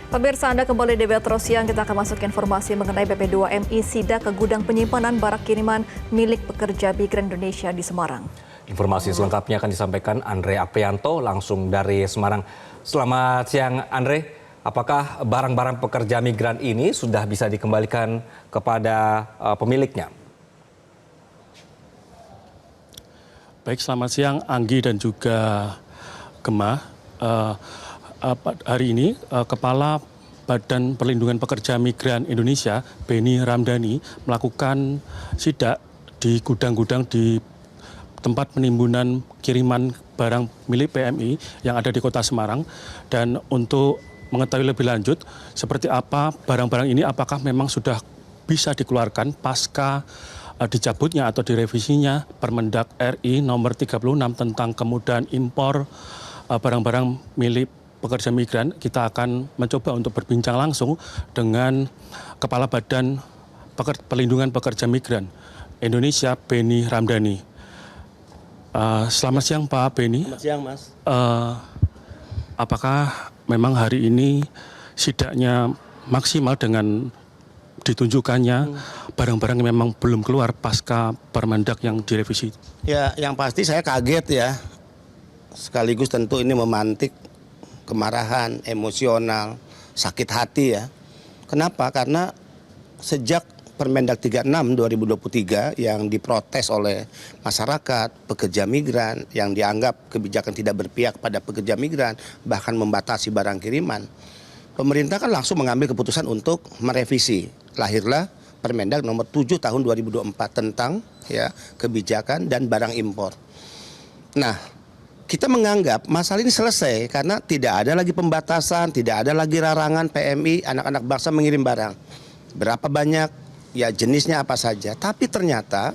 Pemirsa, Anda kembali di Metro Siang. Kita akan masuk ke informasi mengenai BP2MI sidak ke gudang penyimpanan barang kiriman milik pekerja migran Indonesia di Semarang. Informasi selengkapnya akan disampaikan Andre Aprianto langsung dari Semarang. Selamat siang Andre, apakah barang-barang pekerja migran ini sudah bisa dikembalikan kepada pemiliknya? Baik, selamat siang Anggi dan juga Gemma. Hari ini Kepala Badan Perlindungan Pekerja Migran Indonesia, Beni Ramdhani, melakukan sidak di gudang-gudang di tempat penimbunan kiriman barang milik PMI yang ada di Kota Semarang. Dan untuk mengetahui lebih lanjut seperti apa barang-barang ini, apakah memang sudah bisa dikeluarkan pasca dicabutnya atau direvisinya Permendag RI nomor 36 tentang kemudahan impor barang-barang milik pekerja migran, kita akan mencoba untuk berbincang langsung dengan Kepala Badan Perlindungan Pekerja Migran Indonesia, Beni Ramdhani. Selamat siang Pak Beni. Selamat siang Mas. Apakah memang hari ini sidaknya maksimal dengan ditunjukkannya barang-barang yang memang belum keluar pasca Permendag yang direvisi? Ya, yang pasti saya kaget ya. Sekaligus tentu ini memantik kemarahan, emosional, sakit hati ya. Kenapa? Karena sejak Permendag 36 2023 yang diprotes oleh masyarakat, pekerja migran, yang dianggap kebijakan tidak berpihak pada pekerja migran, bahkan membatasi barang kiriman, pemerintah kan langsung mengambil keputusan untuk merevisi. Lahirlah Permendag nomor 7 tahun 2024 tentang ya kebijakan dan barang impor. Nah, kita menganggap masalah ini selesai karena tidak ada lagi pembatasan, tidak ada lagi larangan PMI, anak-anak bangsa mengirim barang. Berapa banyak, ya jenisnya apa saja. Tapi ternyata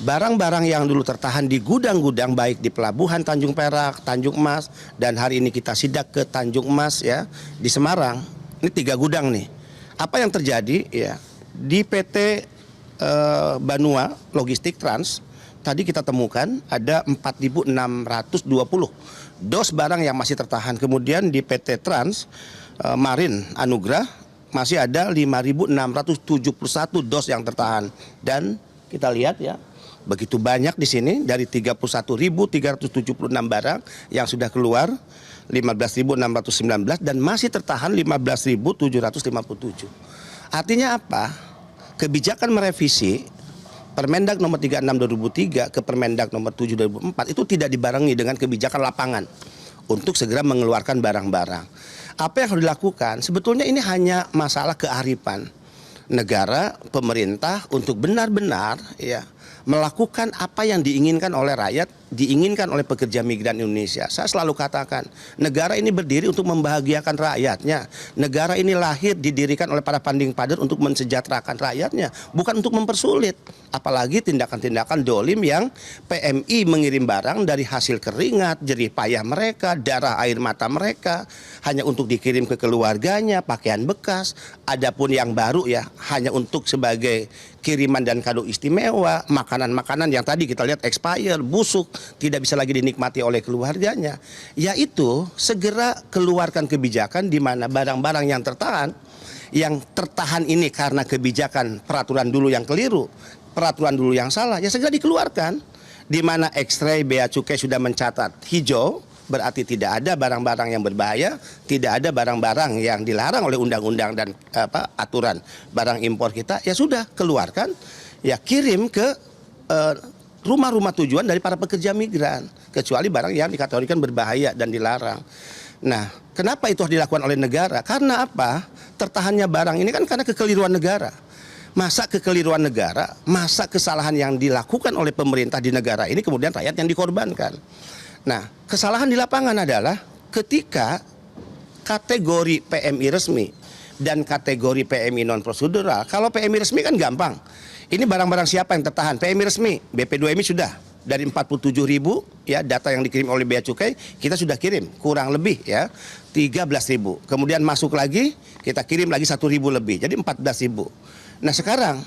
barang-barang yang dulu tertahan di gudang-gudang baik di Pelabuhan Tanjung Perak, Tanjung Mas, dan hari ini kita sidak ke Tanjung Mas ya di Semarang. Ini 3 gudang nih. Apa yang terjadi ya di PT Banua Logistik Trans? Tadi kita temukan ada 4.620 dos barang yang masih tertahan. Kemudian di PT Trans Marin Anugrah masih ada 5.671 dos yang tertahan. Dan kita lihat ya, begitu banyak di sini dari 31.376 barang yang sudah keluar, 15.619 dan masih tertahan 15.757. Artinya apa? Kebijakan merevisi Permendag nomor 36 2003 ke Permendag nomor 7 2004 itu tidak dibarengi dengan kebijakan lapangan untuk segera mengeluarkan barang-barang. Apa yang harus dilakukan? Sebetulnya ini hanya masalah kearifan negara, pemerintah untuk benar-benar ya melakukan apa yang diinginkan oleh rakyat, diinginkan oleh pekerja migran Indonesia. Saya selalu katakan, negara ini berdiri untuk membahagiakan rakyatnya. Negara ini lahir, didirikan oleh para panding padat untuk mensejahterakan rakyatnya, bukan untuk mempersulit. Apalagi tindakan-tindakan dolim yang PMI mengirim barang dari hasil keringat, jerih payah mereka, darah air mata mereka, hanya untuk dikirim ke keluarganya, pakaian bekas. Adapun yang baru ya, hanya untuk sebagai kiriman dan kado istimewa, makanan-makanan yang tadi kita lihat expired, busuk, tidak bisa lagi dinikmati oleh keluarganya. Yaitu segera keluarkan kebijakan di mana barang-barang yang tertahan ini karena kebijakan peraturan dulu yang keliru, peraturan dulu yang salah, ya segera dikeluarkan. Di mana X-ray Bea Cukai sudah mencatat hijau, berarti tidak ada barang-barang yang berbahaya, tidak ada barang-barang yang dilarang oleh undang-undang dan aturan barang impor kita, ya sudah keluarkan, ya kirim ke rumah-rumah tujuan dari para pekerja migran, kecuali barang yang dikategorikan berbahaya dan dilarang. Nah, kenapa itu harus dilakukan oleh negara? Karena apa? Tertahannya barang ini kan karena kekeliruan negara. Masa kekeliruan negara, masa kesalahan yang dilakukan oleh pemerintah di negara ini kemudian rakyat yang dikorbankan. Nah, kesalahan di lapangan adalah ketika kategori PMI resmi dan kategori PMI non-prosedural. Kalau PMI resmi kan gampang. Ini barang-barang siapa yang tertahan? PMI resmi, BP2MI sudah. Dari 47.000 ya data yang dikirim oleh Bea Cukai, kita sudah kirim kurang lebih ya 13.000. Kemudian masuk lagi, kita kirim lagi 1.000 lebih, jadi 14.000. Nah sekarang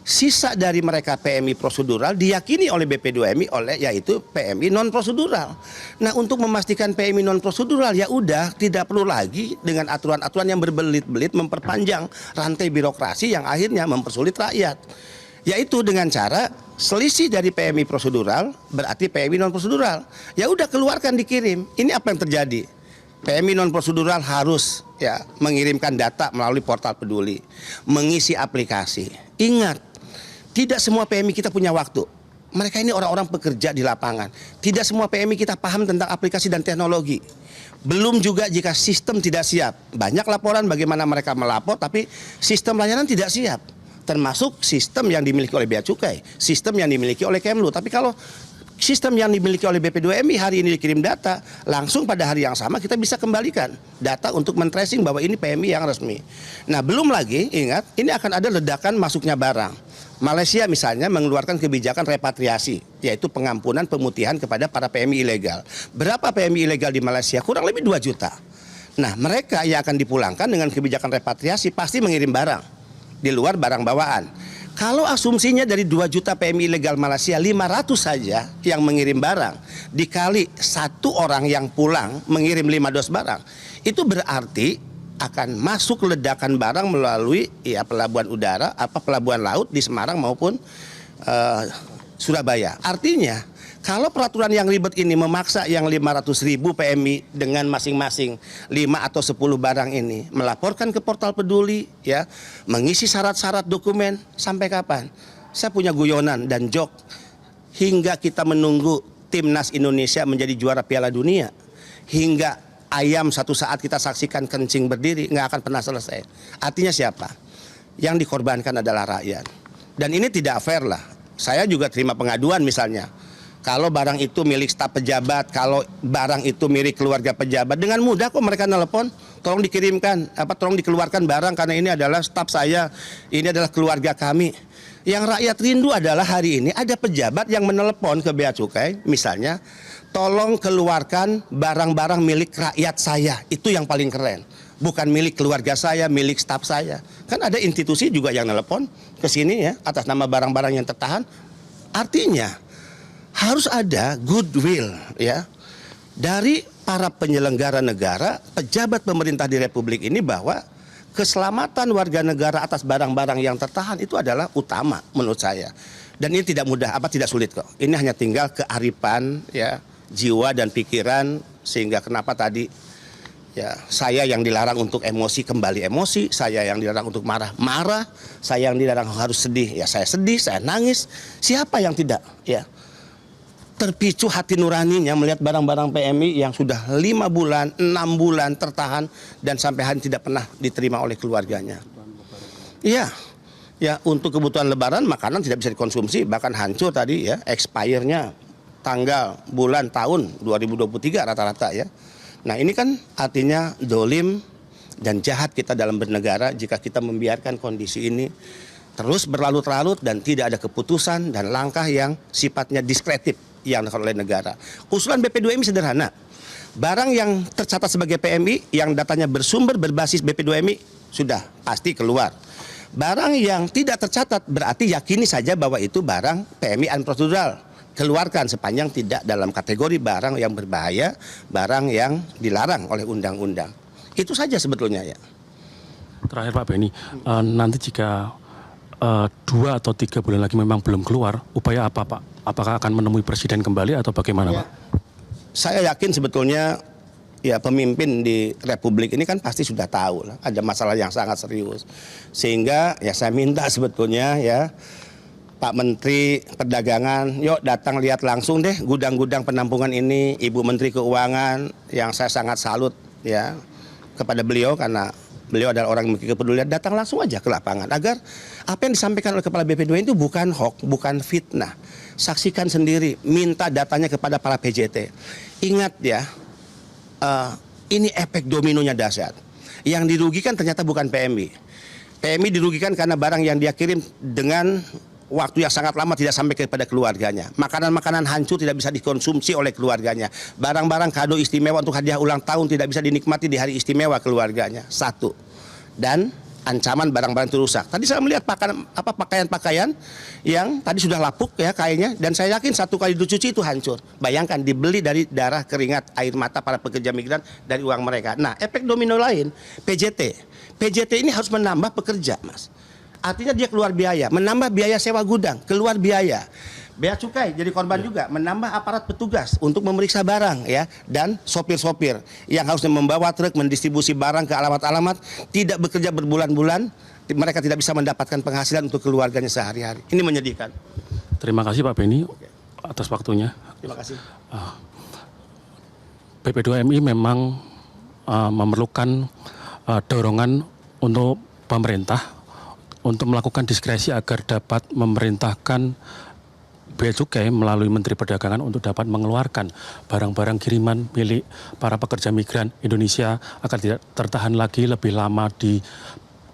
Sisa dari mereka PMI prosedural diyakini oleh BP2MI yaitu PMI non prosedural. Nah, untuk memastikan PMI non prosedural ya udah tidak perlu lagi dengan aturan-aturan yang berbelit-belit memperpanjang rantai birokrasi yang akhirnya mempersulit rakyat. Yaitu dengan cara selisih dari PMI prosedural berarti PMI non prosedural. Ya udah keluarkan dikirim. Ini apa yang terjadi? PMI non prosedural harus ya mengirimkan data melalui portal peduli, mengisi aplikasi. Ingat, tidak semua PMI kita punya waktu. Mereka ini orang-orang pekerja di lapangan. Tidak semua PMI kita paham tentang aplikasi dan teknologi. Belum juga jika sistem tidak siap. Banyak laporan bagaimana mereka melapor tapi sistem layanan tidak siap. Termasuk sistem yang dimiliki oleh Bea Cukai, sistem yang dimiliki oleh Kemlu. Tapi kalau sistem yang dimiliki oleh BP2MI hari ini dikirim data, langsung pada hari yang sama kita bisa kembalikan data untuk men-tracing bahwa ini PMI yang resmi. Nah, belum lagi, ingat, ini akan ada ledakan masuknya barang. Malaysia misalnya mengeluarkan kebijakan repatriasi, yaitu pengampunan pemutihan kepada para PMI ilegal. Berapa PMI ilegal di Malaysia? Kurang lebih 2 juta. Nah, mereka yang akan dipulangkan dengan kebijakan repatriasi pasti mengirim barang di luar barang bawaan. Kalau asumsinya dari 2 juta PMI ilegal Malaysia, 500 saja yang mengirim barang, dikali 1 orang yang pulang mengirim 5 dos barang, itu berarti akan masuk ledakan barang melalui ya pelabuhan udara, pelabuhan laut di Semarang maupun Surabaya. Artinya, kalau peraturan yang ribet ini memaksa yang 500.000 PMI dengan masing-masing 5 atau 10 barang ini melaporkan ke portal peduli, ya, mengisi syarat-syarat dokumen, sampai kapan? Saya punya guyonan dan jok, hingga kita menunggu timnas Indonesia menjadi juara Piala Dunia, hingga ayam satu saat kita saksikan kencing berdiri, nggak akan pernah selesai. Artinya siapa? Yang dikorbankan adalah rakyat. Dan ini tidak fair lah. Saya juga terima pengaduan misalnya. Kalau barang itu milik staf pejabat, kalau barang itu milik keluarga pejabat, dengan mudah kok mereka nelpon, tolong dikirimkan, tolong dikeluarkan barang karena ini adalah staf saya, ini adalah keluarga kami. Yang rakyat rindu adalah hari ini ada pejabat yang menelepon ke Bea Cukai, misalnya, tolong keluarkan barang-barang milik rakyat saya, itu yang paling keren. Bukan milik keluarga saya, milik staf saya. Kan ada institusi juga yang nelepon ke sini ya, atas nama barang-barang yang tertahan. Artinya, harus ada goodwill ya dari para penyelenggara negara, pejabat pemerintah di Republik ini bahwa keselamatan warga negara atas barang-barang yang tertahan itu adalah utama menurut saya. Dan ini tidak mudah, tidak sulit kok. Ini hanya tinggal kearifan ya, jiwa dan pikiran, sehingga kenapa tadi ya saya yang dilarang untuk emosi kembali emosi, saya yang dilarang untuk marah, saya yang dilarang harus sedih, ya saya sedih, saya nangis. Siapa yang tidak ya terpicu hati nuraninya melihat barang-barang PMI yang sudah 5 bulan, 6 bulan tertahan dan sampai hari tidak pernah diterima oleh keluarganya. Iya, ya untuk kebutuhan lebaran makanan tidak bisa dikonsumsi, bahkan hancur tadi ya, expire-nya tanggal, bulan, tahun 2023 rata-rata ya. Nah ini kan artinya dolim dan jahat kita dalam bernegara jika kita membiarkan kondisi ini terus berlarut-larut dan tidak ada keputusan dan langkah yang sifatnya diskretif yang dilakukan oleh negara. Usulan BP2MI sederhana. Barang yang tercatat sebagai PMI yang datanya bersumber berbasis BP2MI sudah pasti keluar. Barang yang tidak tercatat berarti yakini saja bahwa itu barang PMI unprocedural. Keluarkan sepanjang tidak dalam kategori barang yang berbahaya, barang yang dilarang oleh undang-undang. Itu saja sebetulnya ya. Terakhir Pak Beni, nanti jika 2 atau 3 bulan lagi memang belum keluar, upaya apa Pak? Apakah akan menemui presiden kembali atau bagaimana ya, Pak? Saya yakin sebetulnya ya pemimpin di Republik ini kan pasti sudah tahu lah, ada masalah yang sangat serius. Sehingga ya saya minta sebetulnya ya Pak Menteri Perdagangan, yuk datang lihat langsung deh gudang-gudang penampungan ini. Ibu Menteri Keuangan yang saya sangat salut ya kepada beliau karena beliau adalah orang yang memiliki kepedulian, datang langsung aja ke lapangan agar apa yang disampaikan oleh Kepala BP2 itu bukan hoax, bukan fitnah. Saksikan sendiri, minta datanya kepada para PJT. Ingat ya, ini efek dominonya dahsyat. Yang dirugikan ternyata bukan PMI. PMI dirugikan karena barang yang dia kirim dengan waktu yang sangat lama tidak sampai kepada keluarganya. Makanan-makanan hancur tidak bisa dikonsumsi oleh keluarganya. Barang-barang kado istimewa untuk hadiah ulang tahun tidak bisa dinikmati di hari istimewa keluarganya. 1. Dan ancaman barang-barang itu rusak. Tadi saya melihat pakaian-pakaian yang tadi sudah lapuk ya kainnya, dan saya yakin satu kali dicuci itu hancur. Bayangkan dibeli dari darah, keringat, air mata para pekerja migran dari uang mereka. Nah, efek domino lain PJT. PJT ini harus menambah pekerja, Mas. Artinya dia keluar biaya, menambah biaya sewa gudang, keluar biaya. Bea cukai jadi korban juga, menambah aparat petugas untuk memeriksa barang ya, dan sopir-sopir yang harusnya membawa truk mendistribusi barang ke alamat-alamat tidak bekerja berbulan-bulan, mereka tidak bisa mendapatkan penghasilan untuk keluarganya sehari-hari. Ini menyedihkan. Terima kasih Pak Beni atas waktunya. Terima kasih. BP2MI memang memerlukan dorongan untuk pemerintah untuk melakukan diskresi agar dapat memerintahkan Bea Cukai melalui Menteri Perdagangan untuk dapat mengeluarkan barang-barang kiriman milik para pekerja migran Indonesia agar tidak tertahan lagi lebih lama di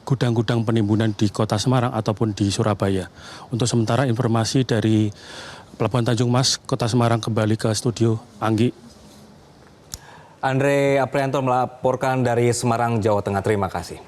gudang-gudang penimbunan di Kota Semarang ataupun di Surabaya. Untuk sementara informasi dari Pelabuhan Tanjung Mas, Kota Semarang, kembali ke studio Anggi. Andre Aprianto melaporkan dari Semarang, Jawa Tengah. Terima kasih.